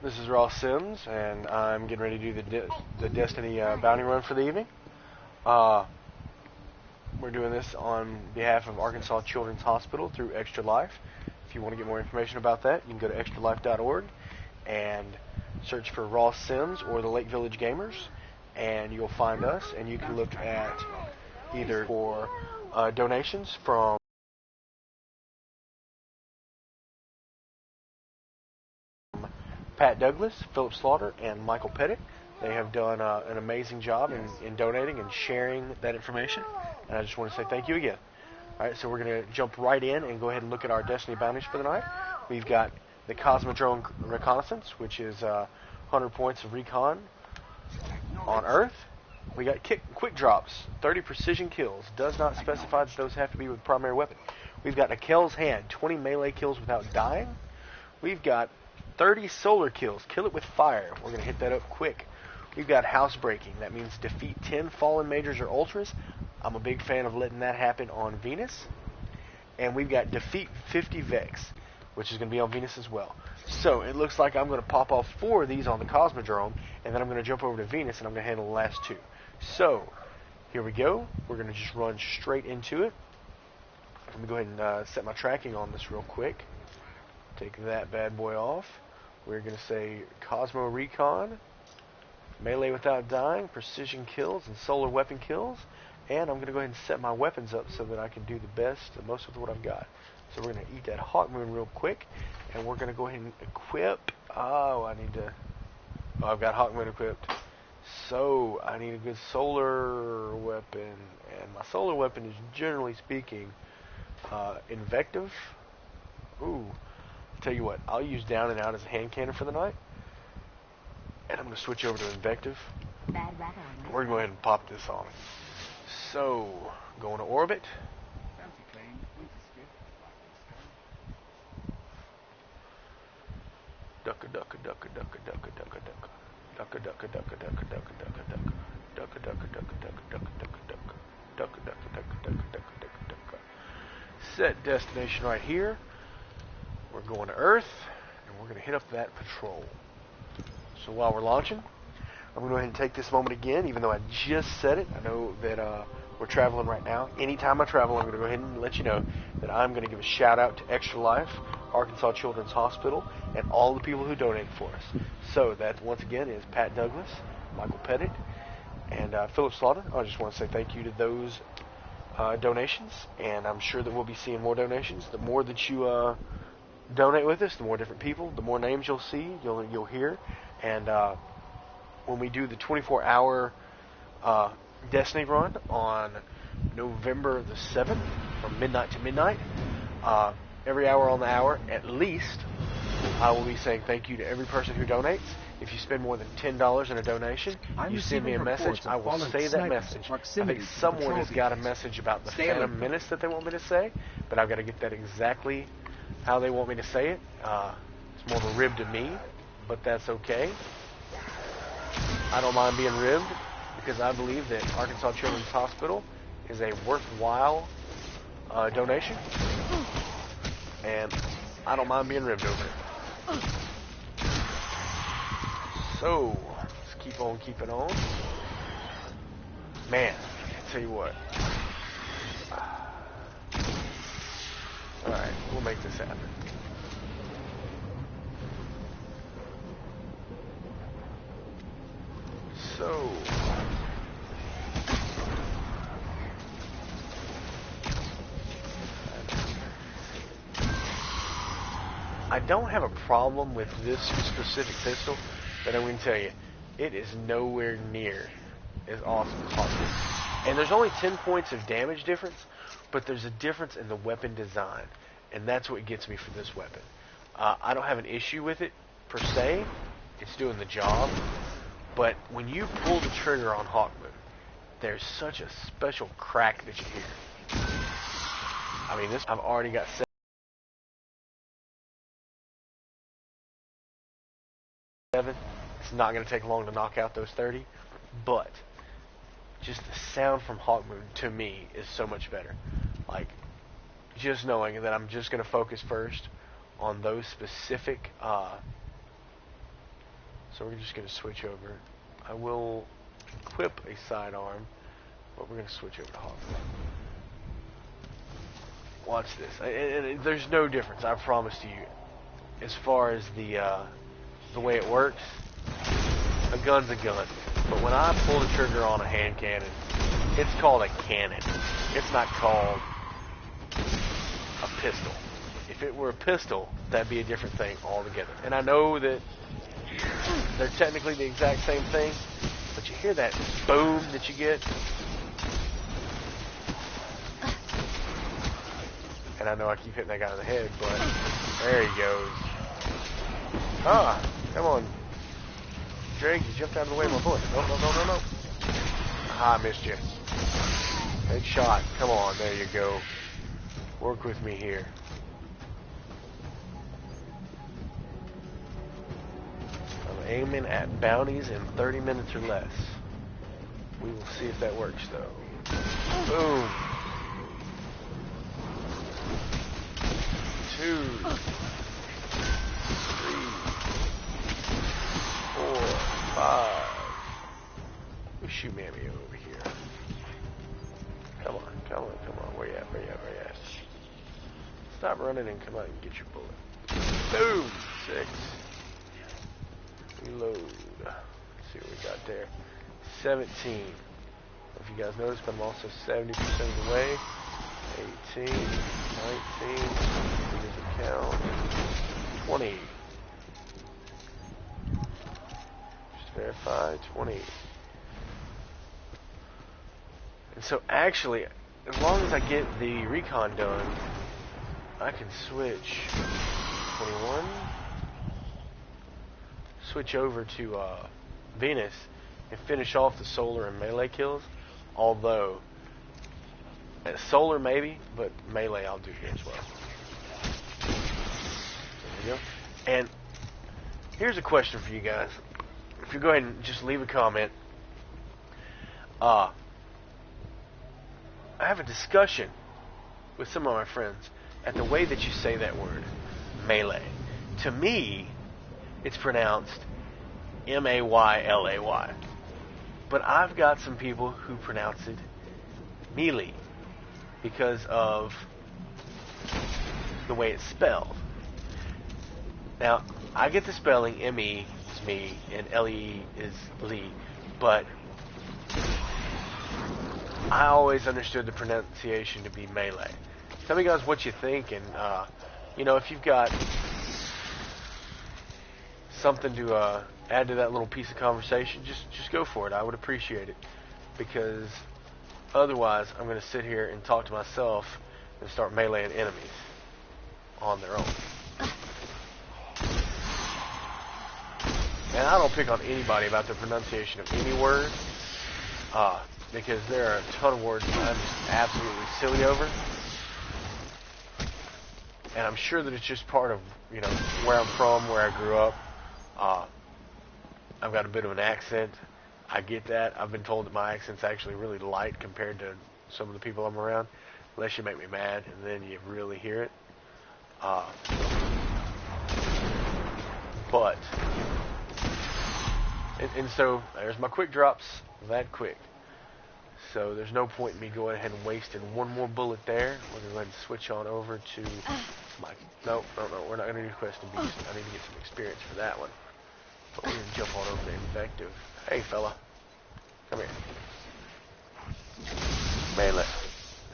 This is Ross Sims, and I'm getting ready to do the Destiny bounty run for the evening. Uh, we're doing this on behalf of Arkansas Children's Hospital through Extra Life. If you want to get more information about that, you can go to extralife.org and search for Ross Sims or the Lake Village Gamers, and you'll find us, and you can look at either for donations from Pat Douglas, Philip Slaughter, and Michael Pettit. They have done an amazing job in donating and sharing that information, and I just want to say thank you again. Alright, so we're going to jump right in and go ahead and look at our Destiny bounties for the night. We've got the Cosmodrome Reconnaissance, which is 100 points of recon on Earth. We got quick drops, 30 precision kills. Does not specify that those have to be with primary weapon. We've got Akel's Hand, 20 melee kills without dying. We've got 30 solar kills. Kill it with fire. We're going to hit that up quick. We've got Housebreaking. That means defeat 10 fallen majors or ultras. I'm a big fan of letting that happen on Venus. And we've got defeat 50 Vex, which is going to be on Venus as well. So it looks like I'm going to pop off 4 of these on the Cosmodrome, and then I'm going to jump over to Venus, and I'm going to handle the last 2. So here we go. We're going to just run straight into it. Let me go ahead and set my tracking on this real quick. Take that bad boy off. We're going to say Cosmo Recon, melee without dying, precision kills, and solar weapon kills. And I'm going to go ahead and set my weapons up so that I can do the best and most with what I've got. So we're going to eat that Hawkmoon real quick, and we're going to go ahead and equip. I've got Hawkmoon equipped. So I need a good solar weapon, and my solar weapon is, generally speaking, Invective. Ooh. Tell you what, I'll use Down and Out as a hand cannon for the night, and I'm going to switch over to Invective. We're going to go ahead and pop this on. So, going to orbit. Ducka ducka ducka ducka ducka ducka ducka. Ducka ducka ducka ducka ducka ducka ducka. Ducka ducka ducka ducka ducka ducka ducka. Ducka ducka ducka ducka ducka ducka ducka. Set destination right here. We're going to Earth, and we're going to hit up that patrol. So while we're launching, I'm going to go ahead and take this moment again, even though I just said it. I know that we're traveling right now. Anytime I travel, I'm going to go ahead and let you know that I'm going to give a shout-out to Extra Life, Arkansas Children's Hospital, and all the people who donated for us. So that, once again, is Pat Douglas, Michael Pettit, and Philip Slaughter. I just want to say thank you to those donations, and I'm sure that we'll be seeing more donations. The more that you donate with us, the more different people, the more names you'll see, you'll hear, and when we do the 24-hour Destiny run on November the 7th, from midnight to midnight, every hour on the hour, at least, I will be saying thank you to every person who donates. If you spend more than $10 in a donation, you send me a message, I will say that message. I think someone has got a message about the Phantom Menace that they want me to say, but I've got to get that exactly how they want me to say it. It's more of a rib to me, but that's okay. I don't mind being ribbed because I believe that Arkansas Children's Hospital is a worthwhile donation, and I don't mind being ribbed over it. So, let's keep on keeping on. Man, I tell you what. Alright, we'll make this happen. So, I don't have a problem with this specific pistol, but I'm going to tell you, it is nowhere near as awesome as Hawkmoon. And there's only 10 points of damage difference, but there's a difference in the weapon design, and that's what gets me for this weapon. I don't have an issue with it, per se. It's doing the job. But when you pull the trigger on Hawkmoon, there's such a special crack that you hear. I mean, I've already got 7. It's not going to take long to knock out those 30, but just the sound from Hawkmoon, to me, is so much better. Like, just knowing that I'm just going to focus first on those specific So we're just going to switch over. I will equip a sidearm, but we're going to switch over to Hawkeye. Watch this. And there's no difference, I promise to you, as far as the way it works. A gun's a gun. But when I pull the trigger on a hand cannon, it's called a cannon. It's not called a pistol. If it were a pistol, that'd be a different thing altogether. And I know that they're technically the exact same thing, but you hear that boom that you get? And I know I keep hitting that guy in the head, but there he goes. Ah, come on. Drake, you jumped out of the way of my bullet. No, no, no, no, no. Ah, I missed you. Good shot. Come on, there you go. Work with me here. I'm aiming at bounties in 30 minutes or less. We will see if that works, though. Boom. 2, 3, 4, 5. You shoot mammy over here. Come on, come on, come on. Where you at? Where you at? Where you at? Stop running and come out and get your bullet. Boom! 6. Reload. Let's see what we got there. 17. If you guys notice, but I'm also 70% of the way. 18, 19, doesn't count. 20. Just verify, 20. And so actually, as long as I get the recon done, I can switch 21, switch over to Venus and finish off the solar and melee kills. Although solar maybe, but melee I'll do here as well. There we go. And here's a question for you guys. If you go ahead and just leave a comment. I have a discussion with some of my friends at the way that you say that word, melee. To me, it's pronounced M-A-Y-L-A-Y. But I've got some people who pronounce it melee because of the way it's spelled. Now, I get the spelling M-E is me and L-E is Lee, but I always understood the pronunciation to be melee. Tell me guys what you think, and you know, if you've got something to add to that little piece of conversation, just go for it. I would appreciate it, because otherwise I'm going to sit here and talk to myself and start meleeing enemies on their own. And I don't pick on anybody about the pronunciation of any word, because there are a ton of words that I'm just absolutely silly over. And I'm sure that it's just part of, you know, where I'm from, where I grew up. I've got a bit of an accent. I get that. I've been told that my accent's actually really light compared to some of the people I'm around, unless you make me mad, and then you really hear it. But, and so there's my quick drops that quick. So there's no point in me going ahead and wasting one more bullet there. We're going to go ahead and switch on over to my... No, we're not going to do Quest and Beast. I need to get some experience for that one. But we're going to jump on over to Invective. Hey, fella. Come here. Melee.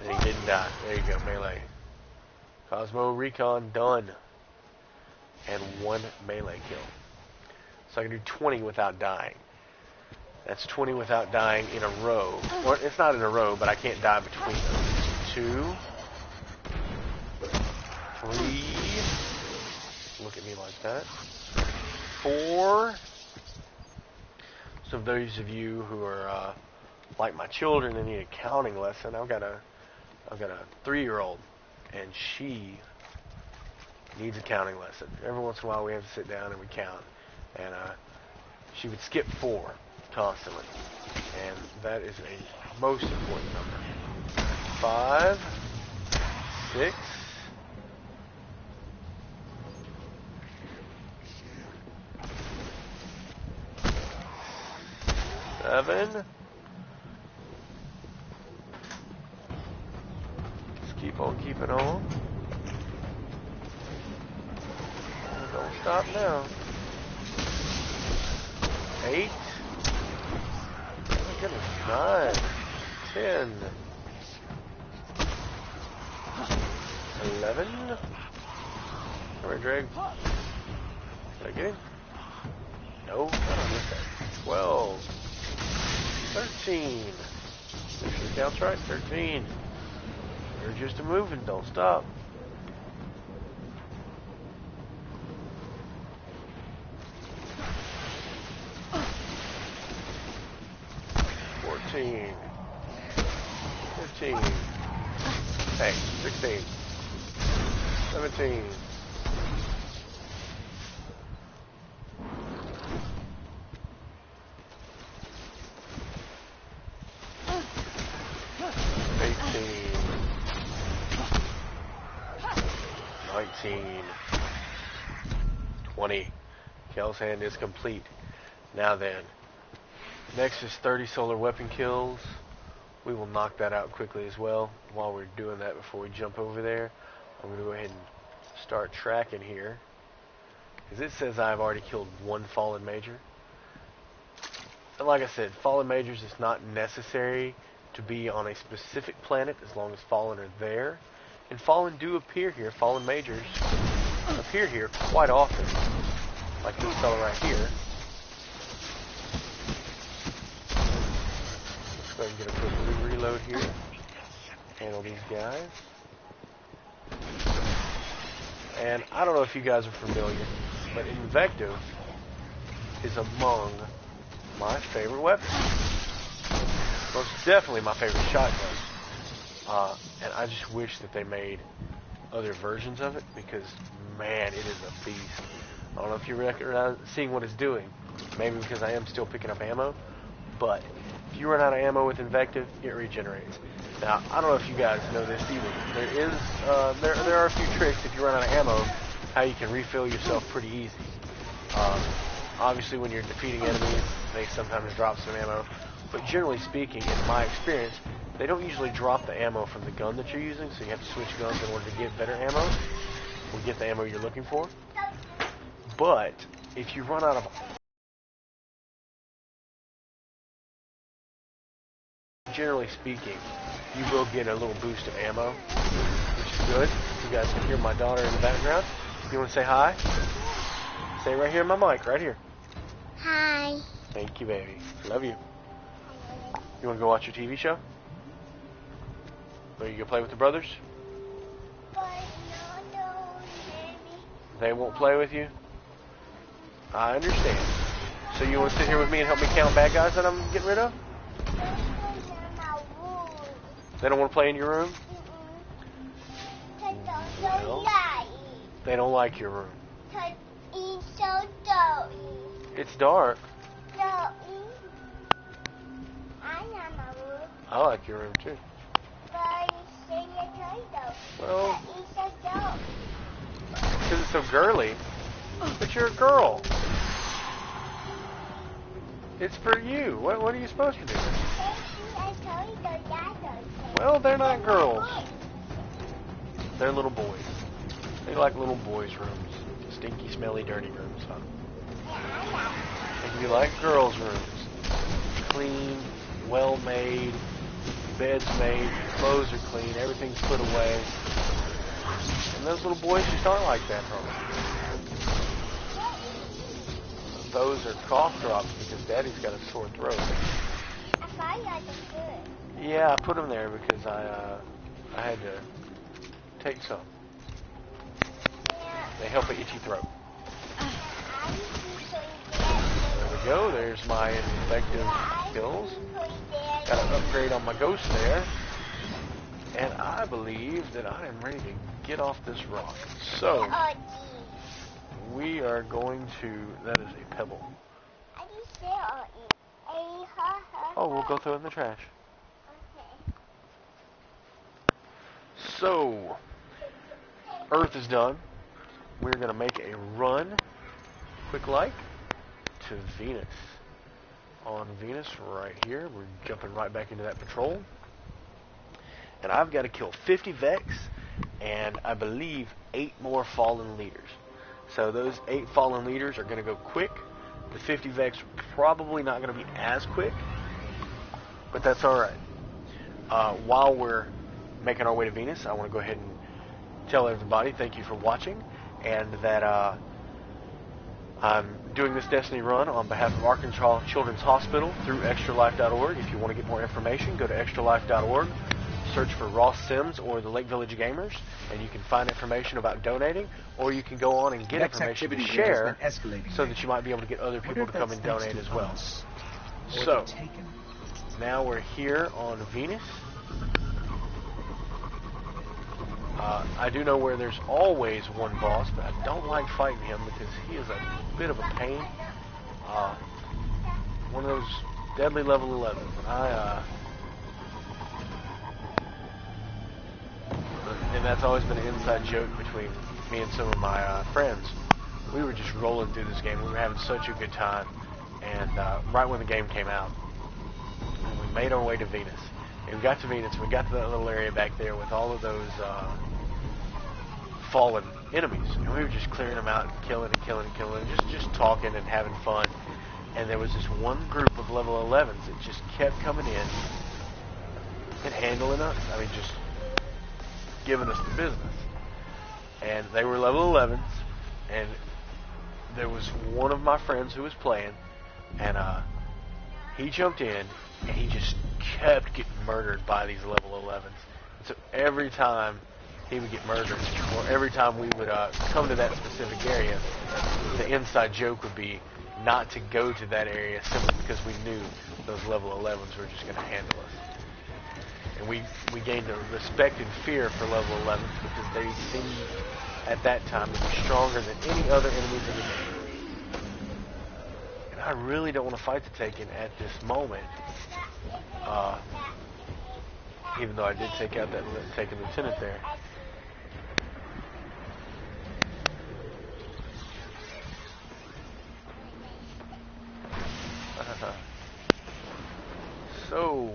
And he didn't die. There you go, melee. Cosmo Recon done. And 1 melee kill. So I can do 20 without dying. That's 20 without dying in a row. Or it's not in a row, but I can't die between them. 2, 3. Look at me like that. 4. So those of you who are like my children and need a counting lesson, I've got a 3-year-old, and she needs a counting lesson. Every once in a while we have to sit down and we count, and she would skip 4 constantly, and that is a most important number. 5, 6, 7, 7. Just keep on keeping on. Don't stop now. 8. Oh my goodness. 9. 10. 11. Alright, Drake. Did I get him? No, I don't get that. 12. 13. Make sure the count's right. 13. You're just a moving, don't stop. 14. 15. Hey, 16. 17. 18. 19. 20. Kel's hand is complete. Now then, next is 30 solar weapon kills. We will knock that out quickly as well. While we're doing that, before we jump over there, I'm going to go ahead and start tracking here, because it says I've already killed 1 fallen major. And like I said, fallen majors is not necessary to be on a specific planet as long as fallen are there. And fallen do appear here. Fallen majors appear here quite often, like this fellow right here. Let's go ahead and get a quick reload here. Handle these guys. And I don't know if you guys are familiar, but Invective is among my favorite weapons. Most definitely my favorite shotgun. And I just wish that they made other versions of it, because, man, it is a beast. I don't know if you're seeing what it's doing. Maybe because I am still picking up ammo. But if you run out of ammo with Invective, it regenerates. Now, I don't know if you guys know this either. There are a few tricks if you run out of ammo, how you can refill yourself pretty easy. Obviously, when you're defeating enemies, they sometimes drop some ammo. But generally speaking, in my experience, they don't usually drop the ammo from the gun that you're using, so you have to switch guns in order to get better ammo, or get the ammo you're looking for. But if you run out of, generally speaking, you will get a little boost of ammo, which is good. You guys can hear my daughter in the background. You want to say hi? Say right here in my mic, right here. Hi. Thank you, baby. Love you. You want to go watch your TV show? Or you go play with the brothers? But no, baby. They won't play with you? I understand. So you want to sit here with me and help me count bad guys that I'm getting rid of? They don't want to play in your room? Well, they don't like your room. It's so dark. It's dark. I like my room. I like your room too. But it's Well, so dark. because it's so girly. But you're a girl. It's for you. What are you supposed to do? Well, they're not girls. They're little boys. They like little boys' rooms. Stinky, smelly, dirty rooms, huh? And you like girls' rooms. Clean, well-made, beds made, clothes are clean, everything's put away. And those little boys just aren't like that, huh? Those are cough drops because Daddy's got a sore throat. I thought you had them good. Yeah, I put them there because I had to take some. Yeah. They help an itchy throat. I There we go. There's my Invective skills. Got an upgrade on my ghost there. And I believe that I am ready to get off this rock. So, we are going to... That is a pebble. Oh, we'll go throw it in the trash. Okay. So, Earth is done. We're going to make a run, quick like, to Venus. on Venus right here. We're jumping right back into that patrol. And I've got to kill 50 Vex and I believe 8 more fallen leaders. So those 8 fallen leaders are going to go quick. The 50 Vex are probably not going to be as quick, but that's alright. While we're making our way to Venus, I want to go ahead and tell everybody thank you for watching, and that I'm doing this Destiny run on behalf of Arkansas Children's Hospital through extralife.org. If you want to get more information, go to extralife.org, search for Ross Sims or the Lake Village Gamers, and you can find information about donating, or you can go on and get information to share so that you might be able to get other people to come and donate as well. So, now we're here on Venus. I do know where there's always one boss, but I don't like fighting him because he is a bit of a pain. One of those deadly level 11s. And that's always been an inside joke between me and some of my friends. We were just rolling through this game. We were having such a good time. And right when the game came out, we made our way to Venus. And we got to Venus, we got to that little area back there with all of those fallen enemies. And we were just clearing them out and killing, just talking and having fun. And there was this one group of level 11s that just kept coming in and handling us. I mean, just giving us the business. And they were level 11s, and there was one of my friends who was playing, and he jumped in, and he just kept getting murdered by these level 11s. And so every time he would get murdered, or every time we would come to that specific area, the inside joke would be not to go to that area simply because we knew those level 11s were just going to handle us. And we gained a respect and fear for level 11s because they seemed at that time to be stronger than any other enemies in the game. And I really don't want to fight the Taken at this moment. Even though I did take out that Taken lieutenant there. So,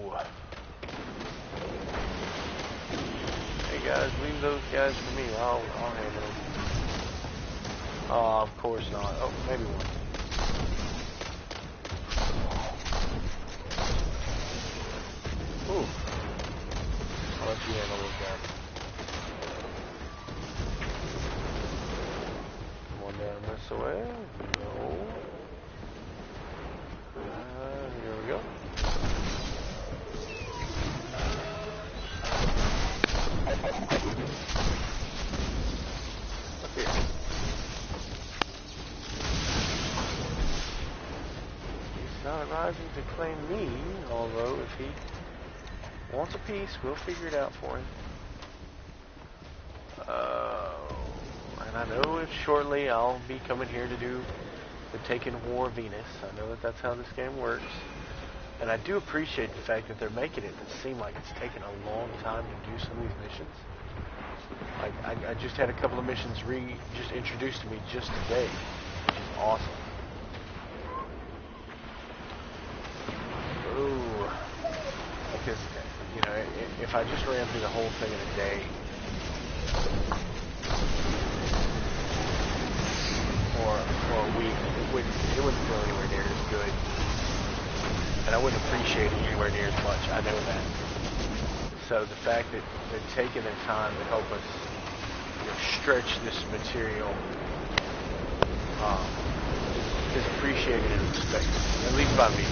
hey guys, leave those guys for me. I'll handle them. Oh, of course not. Oh, maybe one. Ooh. I'll let you handle those guys. Come on down this way. No. Here we go. Up here. He's not rising to claim me, although if he wants a piece, we'll figure it out for him. And I know if shortly I'll be coming here to do the Taken War Venus. I know that that's how this game works. And I do appreciate the fact that they're making it seem like it's taken a long time to do some of these missions. Like, I just had a couple of missions just introduced to me just today, which is awesome. Ooh. Because, you know, if I just ran through the whole thing in a day, or a week, it wouldn't feel anywhere near as good. And I wouldn't appreciate it anywhere near as much. I know that. So the fact that they're taking their time to help us, you know, stretch this material is appreciated and respected, at least by me.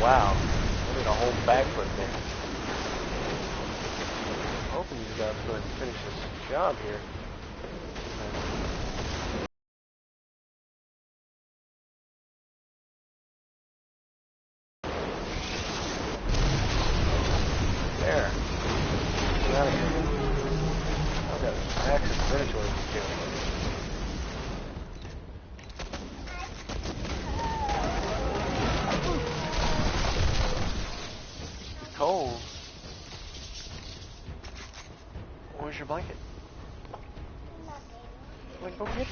Wow, I did a whole backflip there. I'm hoping these guys are going to finish this job here. cold. Where's your blanket? Like, go get it.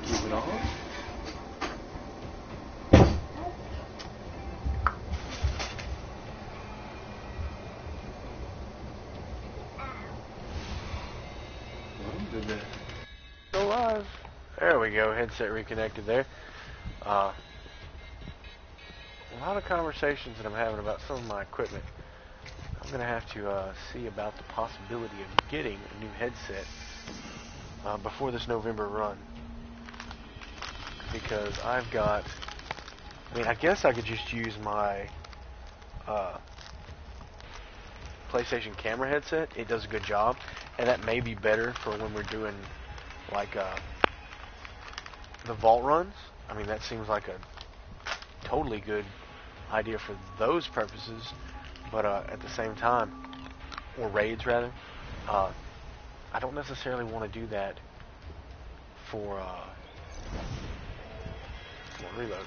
Keep it on. Go live. There we go. Headset reconnected there. A lot of conversations that I'm having about some of my equipment. I'm going to have to see about the possibility of getting a new headset before this November run. Because I've got... I mean, I guess I could just use my PlayStation camera headset. It does a good job. And that may be better for when we're doing, like, the vault runs. I mean, that seems like a totally good idea for those purposes. But at the same time, or raids rather, I don't necessarily want to do that for reload.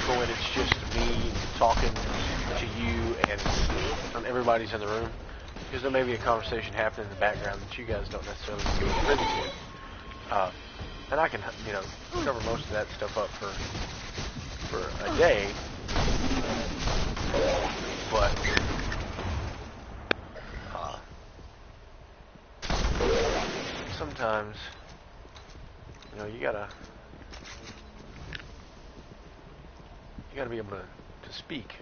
For when it's just me talking to you and everybody's in the room, because there may be a conversation happening in the background that you guys don't necessarily be privy to. And I can, you know, cover most of that stuff up for a day, but sometimes, you know, you gotta be able to speak.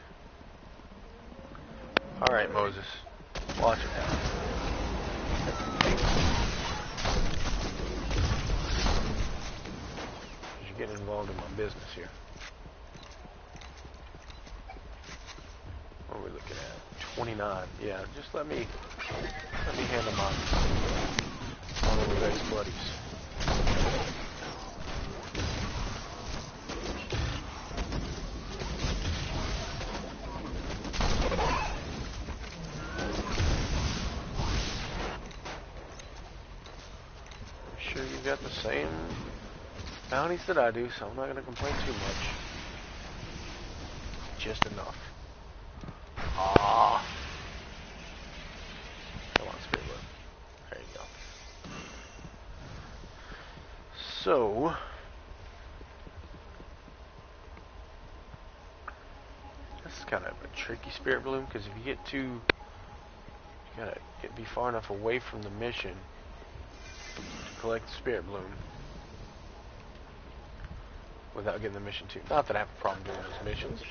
All right, Moses, watch it now. You're getting involved in my business here. What are we looking at? 29. Yeah, just let me handle my little base buddies. Sure, you got the same bounties that I do, so I'm not going to complain too much. Just enough. Ah. Come on, Spirit Lord. There you go. So, this is kind of a tricky Spirit Bloom, because if you get too, you gotta be far enough away from the mission to collect the Spirit Bloom without getting the mission too. Not that I have a problem doing those missions.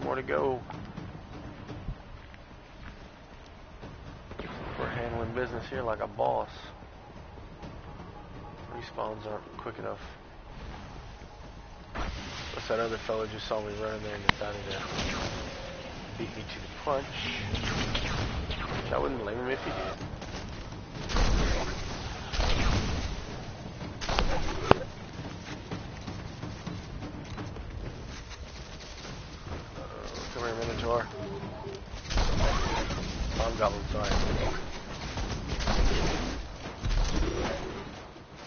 More to go. We're handling business here like a boss. Respawns aren't quick enough. Plus that other fellow just saw me running there and decided to beat me to the punch. I wouldn't blame him if he did. Come here, Minotaur. I'm Goblin, sorry.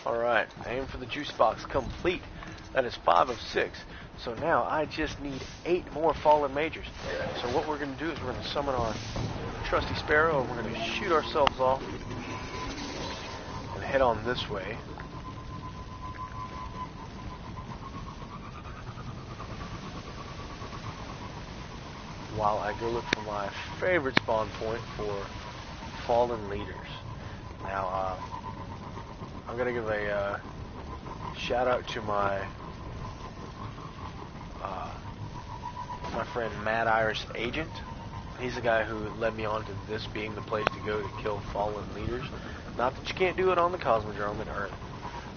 Alright, aim for the juice box complete. That is 5 of 6. So now I just need 8 more fallen majors. So what we're going to do is we're going to summon our trusty Sparrow and we're going to shoot ourselves off and head on this way. While I go look for my favorite spawn point for fallen leaders. Now, I'm going to give a shout out to my my friend Mad Irish Agent. He's the guy who led me on to this being the place to go to kill fallen leaders. Not that you can't do it on the Cosmodrome and Earth.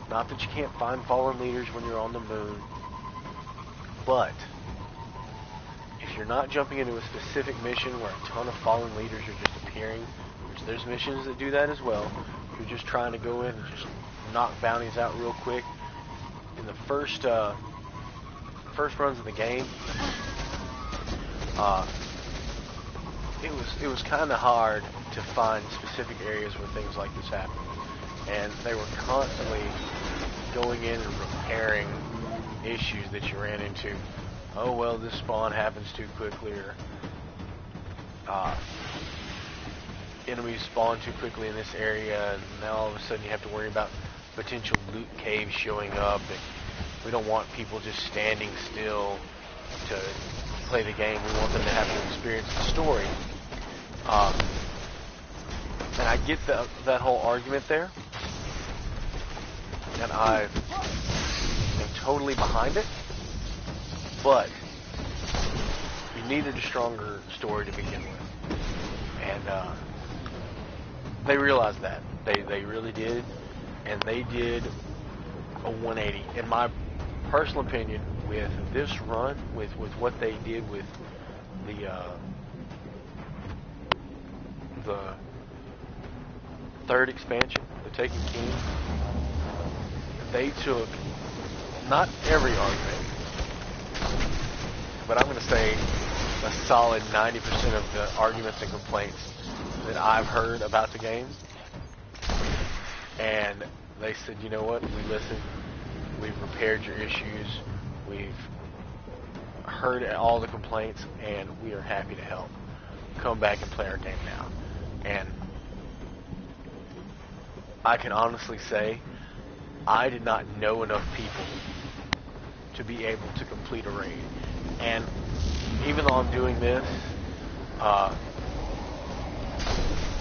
Not that you can't find fallen leaders when you're on the moon. But if you're not jumping into a specific mission where a ton of fallen leaders are just appearing, which there's missions that do that as well, you're just trying to go in and just knock bounties out real quick. In the first runs of the game, it was kind of hard to find specific areas where things like this happen, and they were constantly going in and repairing issues that you ran into. Oh well, this spawn happens too quickly, or enemies spawn too quickly in this area, and now all of a sudden you have to worry about potential loot caves showing up, and we don't want people just standing still to play the game. We want them to have to experience the story. And I get that whole argument there, and I am totally behind it, but you needed a stronger story to begin with. And they realized that. They really did, and they did a 180. In my personal opinion, with this run, with what they did with the third expansion, the Taken King, they took not every argument, but I'm going to say a solid 90% of the arguments and complaints that I've heard about the game, and they said, you know what, we listened, we've repaired your issues, we've heard all the complaints, and we are happy to help. Come back and play our game now. And I can honestly say I did not know enough people to be able to complete a raid. And even though I'm doing this,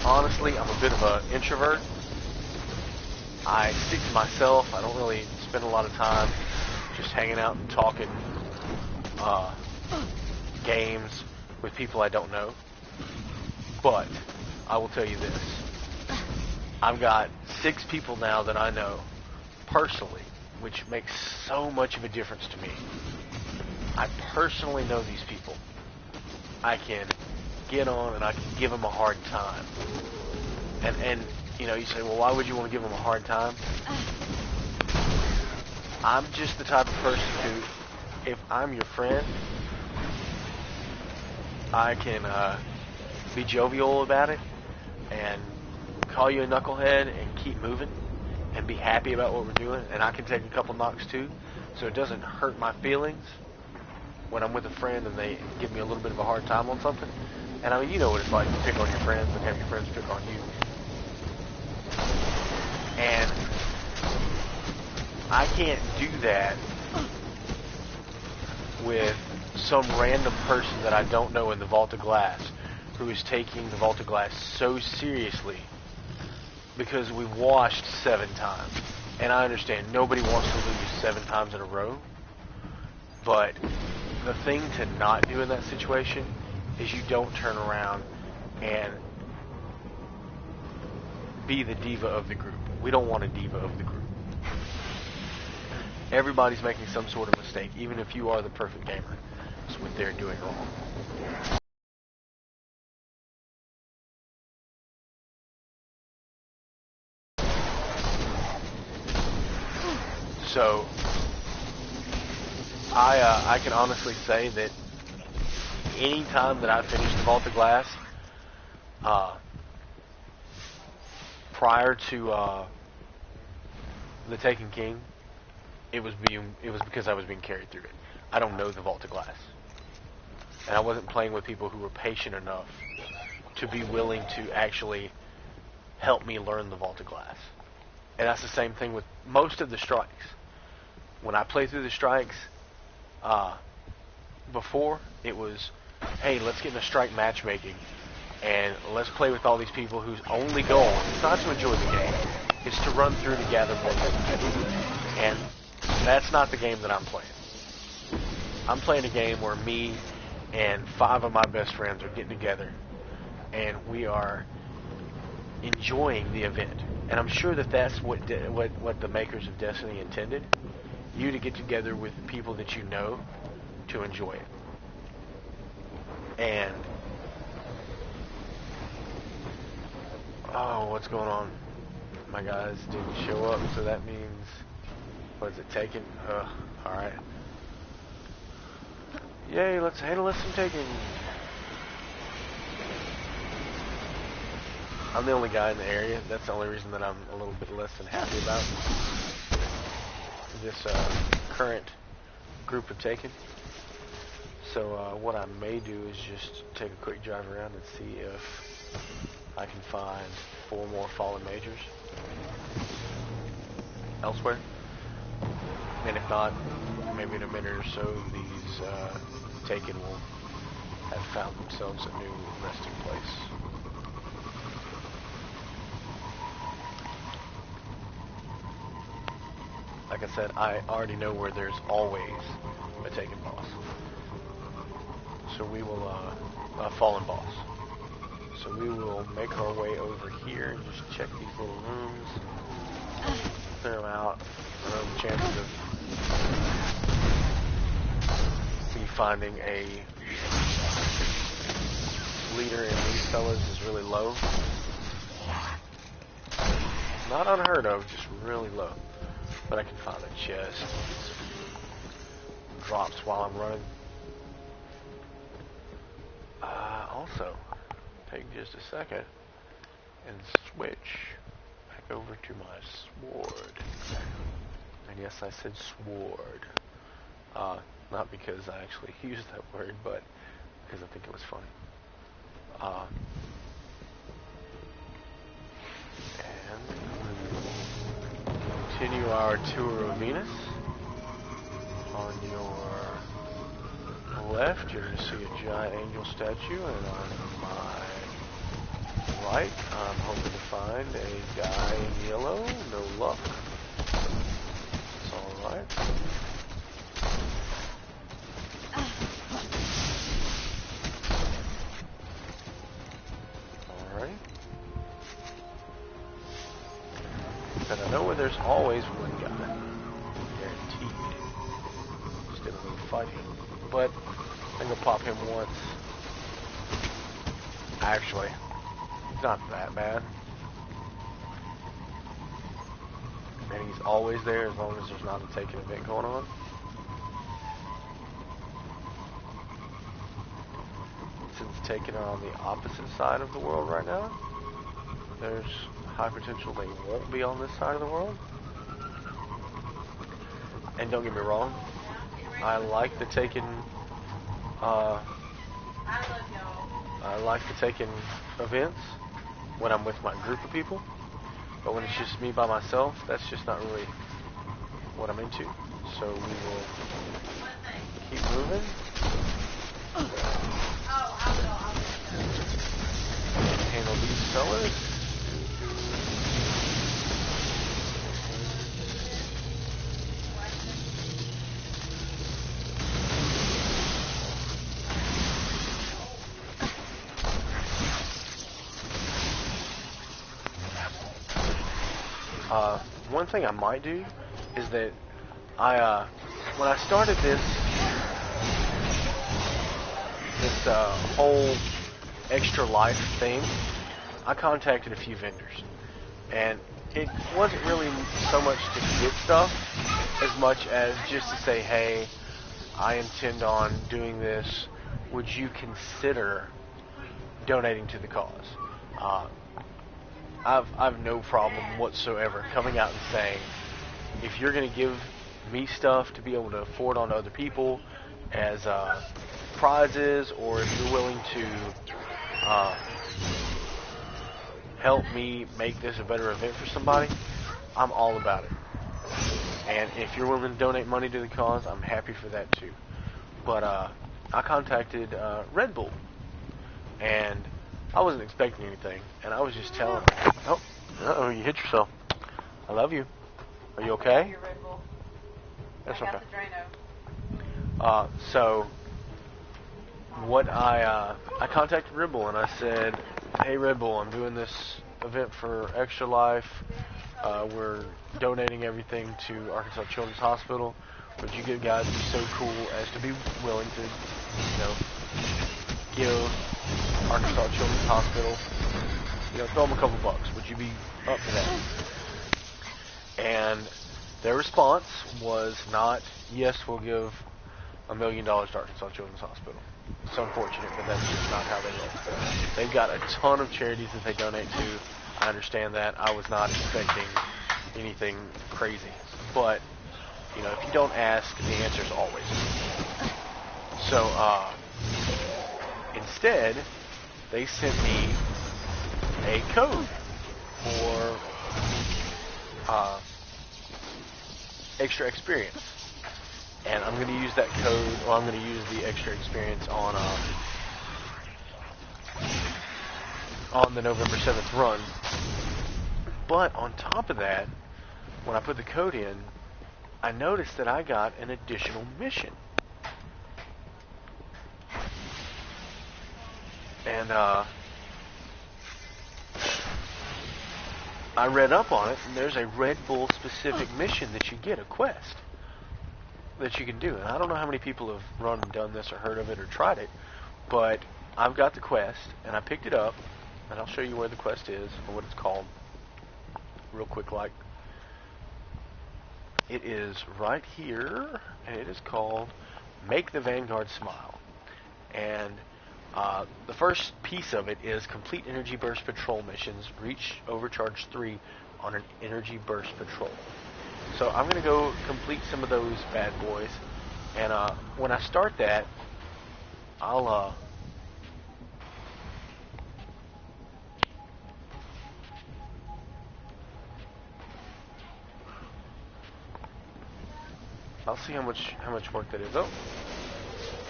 honestly, I'm a bit of an introvert. I stick to myself. I don't really spend a lot of time just hanging out and talking games with people I don't know. But I will tell you this. I've got 6 people now that I know personally, which makes so much of a difference to me. I personally know these people. I can get on and I can give them a hard time. And you know, you say, well, why would you want to give them a hard time? I'm just the type of person who, if I'm your friend, I can be jovial about it and call you a knucklehead and keep moving and be happy about what we're doing, and I can take a couple knocks too, so it doesn't hurt my feelings when I'm with a friend and they give me a little bit of a hard time on something. And I mean, you know what it's like to pick on your friends and have your friends pick on you. And I can't do that with some random person that I don't know in the Vault of Glass who is taking the Vault of Glass so seriously because we washed 7 times. And I understand nobody wants to lose 7 times in a row, but the thing to not do in that situation is you don't turn around and be the diva of the group. We don't want a diva of the group. Everybody's making some sort of mistake, even if you are the perfect gamer. That's what they're doing wrong. So, I can honestly say that any time that I finished the Vault of Glass, prior to the Taken King, it was because I was being carried through it. I don't know the Vault of Glass, and I wasn't playing with people who were patient enough to be willing to actually help me learn the Vault of Glass. And that's the same thing with most of the strikes. When I play through the strikes, before, it was, hey, let's get into strike matchmaking, and let's play with all these people whose only goal is not to enjoy the game, it's to run through to gather more people. And that's not the game that I'm playing. I'm playing a game where me and 5 of my best friends are getting together, and we are enjoying the event. And I'm sure that that's what the makers of Destiny intended. You to get together with people that you know to enjoy it. And oh, what's going on? My guys didn't show up, so that means, what is it, taken? Alright. Yay, let's handle us some taking. I'm the only guy in the area. That's the only reason that I'm a little bit less than happy about this current group of taken. So what I may do is just take a quick drive around and see if I can find 4 more fallen majors elsewhere. And if not, maybe in a minute or so, these taken will have found themselves a new resting place. Like I said, I already know where there's always a taken boss. So we will, a fallen boss. So we will make our way over here and just check these little rooms, clear them out. The chances of me finding a leader in these fellas is really low. Not unheard of, just really low. But I can find a chest. Drops while I'm running. Also, take just a second and switch back over to my sword. And yes, I said sword. Not because I actually used that word, but because I think it was funny. And continue our tour of Venus. On your left, you're going to see a giant angel statue, and on my right, I'm hoping to find a guy in yellow. No luck. It's alright. Alright. And I know where there's always one guy. Guaranteed. Just did a little fighting. But I'm going to pop him once. Actually, it's not that bad. And he's always there as long as there's not a taken event going on. Since taken are on the opposite side of the world right now, there's high potential they won't be on this side of the world. And don't get me wrong, I like the taken events when I'm with my group of people, but when it's just me by myself, that's just not really what I'm into. So we will keep moving. Handle these fellas. One thing I might do is that when I started this whole extra life thing, I contacted a few vendors, and it wasn't really so much to get stuff as much as just to say, hey, I intend on doing this. Would you consider donating to the cause? I've no problem whatsoever coming out and saying, if you're going to give me stuff to be able to afford on to other people as prizes, or if you're willing to help me make this a better event for somebody, I'm all about it. And if you're willing to donate money to the cause, I'm happy for that too. But I contacted Red Bull, and I wasn't expecting anything, and I was just telling. Oh, uh-oh, you hit yourself. I love you. Are you okay? Your Red Bull. That's I got okay. the Drano. So what I contacted Red Bull and I said, hey Red Bull, I'm doing this event for Extra Life. We're donating everything to Arkansas Children's Hospital. Would you guys be so cool as to be willing to, give Arkansas Children's Hospital, throw them a couple bucks? Would you be up for that? And their response was not, yes, we'll give $1 million to Arkansas Children's Hospital. It's unfortunate, but that's just not how they roll. They've got a ton of charities that they donate to. I understand that. I was not expecting anything crazy. But, if you don't ask, the answer's always no. So, instead, they sent me a code for extra experience. And I'm going to use that code, or I'm going to use the extra experience on the November 7th run. But on top of that, when I put the code in, I noticed that I got an additional mission. And I read up on it, and there's a Red Bull specific mission that you get, a quest that you can do. And I don't know how many people have run and done this or heard of it or tried it, but I've got the quest, and I picked it up, and I'll show you where the quest is or what it's called real quick. Like, it is right here, and it is called Make the Vanguard Smile. And the first piece of it is complete Energy Burst Patrol missions, reach Overcharge 3 on an Energy Burst Patrol. So I'm going to go complete some of those bad boys, and when I start that, I'll see how much work that is. Oh,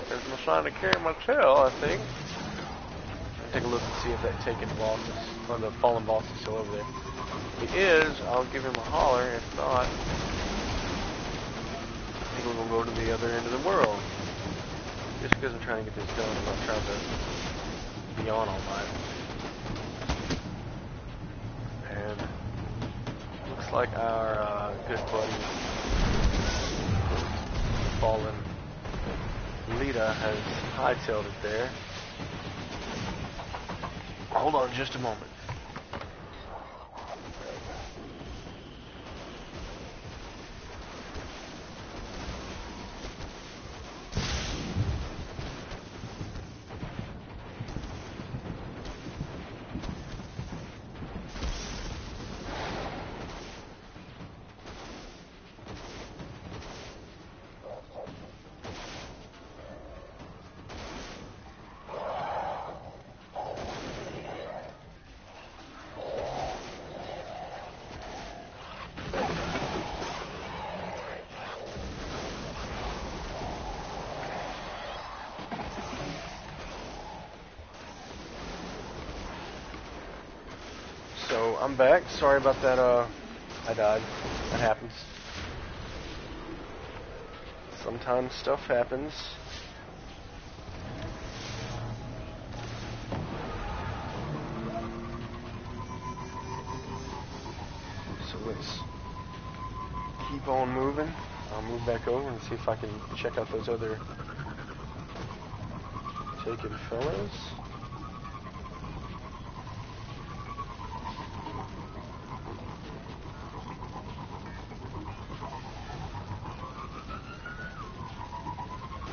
there's my sign to carry my tail, I think. I'll take a look and see if that taken boss or the fallen boss is still over there. If it is, I'll give him a holler. If not, I think we're going to go to the other end of the world. Just because I'm trying to get this done, I'm not trying to be on all night. And looks like our good buddy, fallen Lita, has hightailed it there. Hold on just a moment. So I'm back. Sorry about that. I died. That happens. Sometimes stuff happens. So let's keep on moving. I'll move back over and see if I can check out those other taken fellows.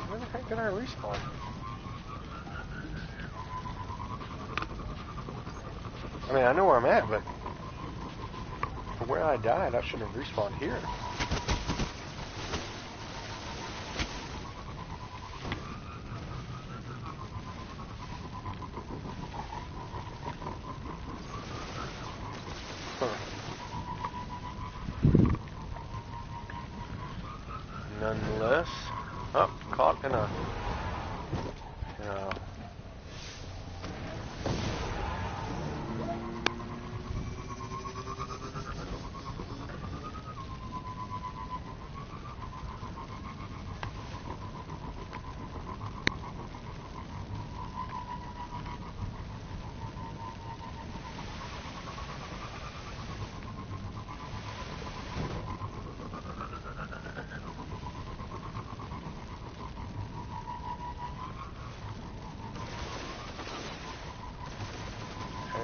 Where the heck did I respawn? I mean, I know where I'm at, but for where I died, I should have respawned here. Nonetheless, caught in a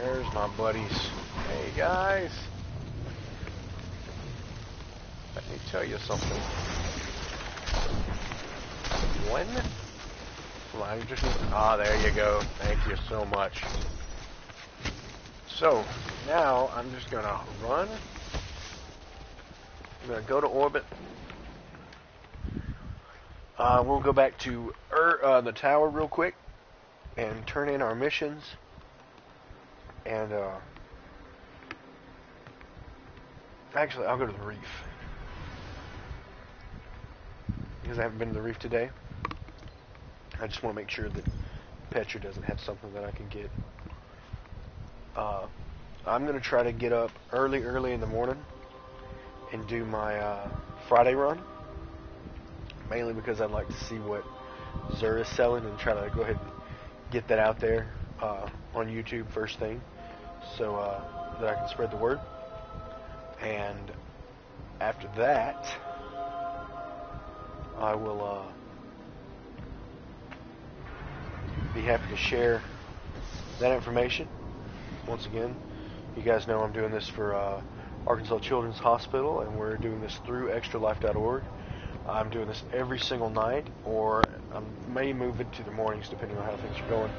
There's my buddies. Hey guys. Let me tell you something. When? There you go. Thank you so much. So, now I'm just gonna run. I'm gonna go to orbit. We'll go back to the tower real quick and turn in our missions. And, actually, I'll go to the reef. Because I haven't been to the reef today. I just want to make sure that Petra doesn't have something that I can get. I'm going to try to get up early in the morning and do my Friday run. Mainly because I'd like to see what Xur is selling and try to go ahead and get that out there on YouTube first thing so that I can spread the word. And after that, I will be happy to share that information. Once again, you guys know I'm doing this for Arkansas Children's Hospital, and we're doing this through extralife.org. I'm doing this every single night, or I may move it to the mornings depending on how things are going,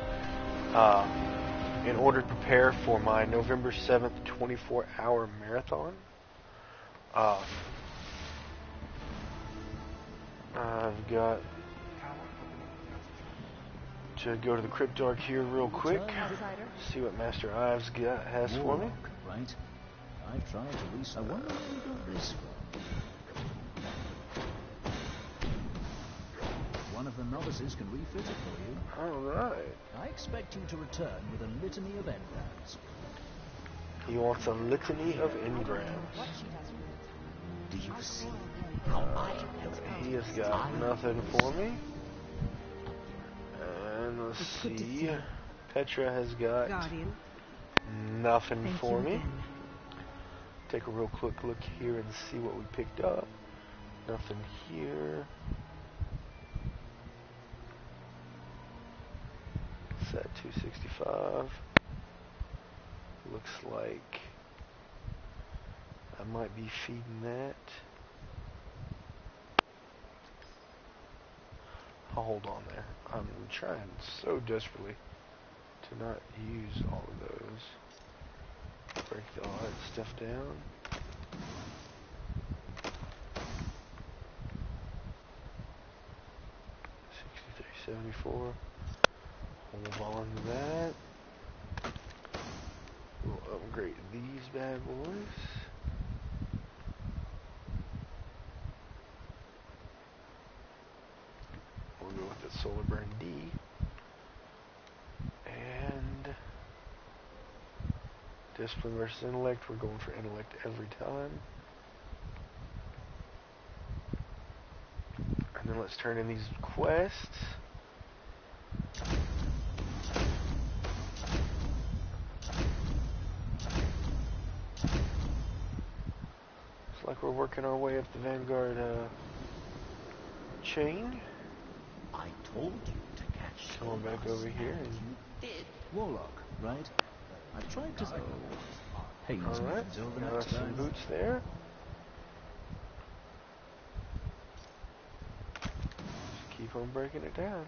in order to prepare for my November 7th 24-hour marathon. I've got to go to the Cryptarch here real quick, see what Master Ives has for me. Right. I've tried to I wonder where we got this from. One of the novices can refit it for you. Alright. I expect you to return with a litany of engrams. He wants a litany of engrams. Do you see how I have He has got nothing for me. And let's see. Petra has got nothing for me. Take a real quick look here and see what we picked up. Nothing here. Set 265. Looks like I might be feeding that. I'll hold on there. I'm trying so desperately to not use all of those. Break all that stuff down. $63.74. Hold on to that. We'll upgrade these bad boys. We'll go with the Solar Burn D. And Discipline versus Intellect. We're going for Intellect every time. And then let's turn in these quests. Looks like we're working our way up the Vanguard chain. I told you to catch. Coming back over here. And you did. Warlock, right? I've tried to. Pains me alright, until the got next some time. boots there. Just keep on breaking it down.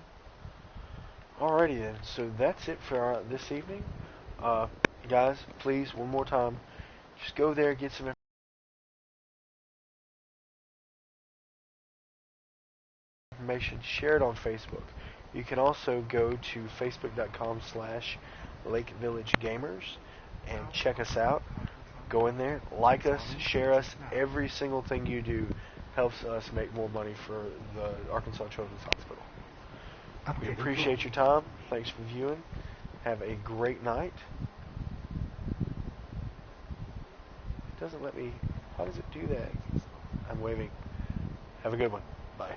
Alrighty then, so that's it for this evening. Guys, please, one more time, just go there, get some information, share it on Facebook. You can also go to facebook.com/Lake Village Gamers and check us out. Go in there, like us, share us. Every single thing you do helps us make more money for the Arkansas Children's Hospital. We appreciate your time. Thanks for viewing. Have a great night. It doesn't let me. How does it do that? I'm waving. Have a good one. Bye.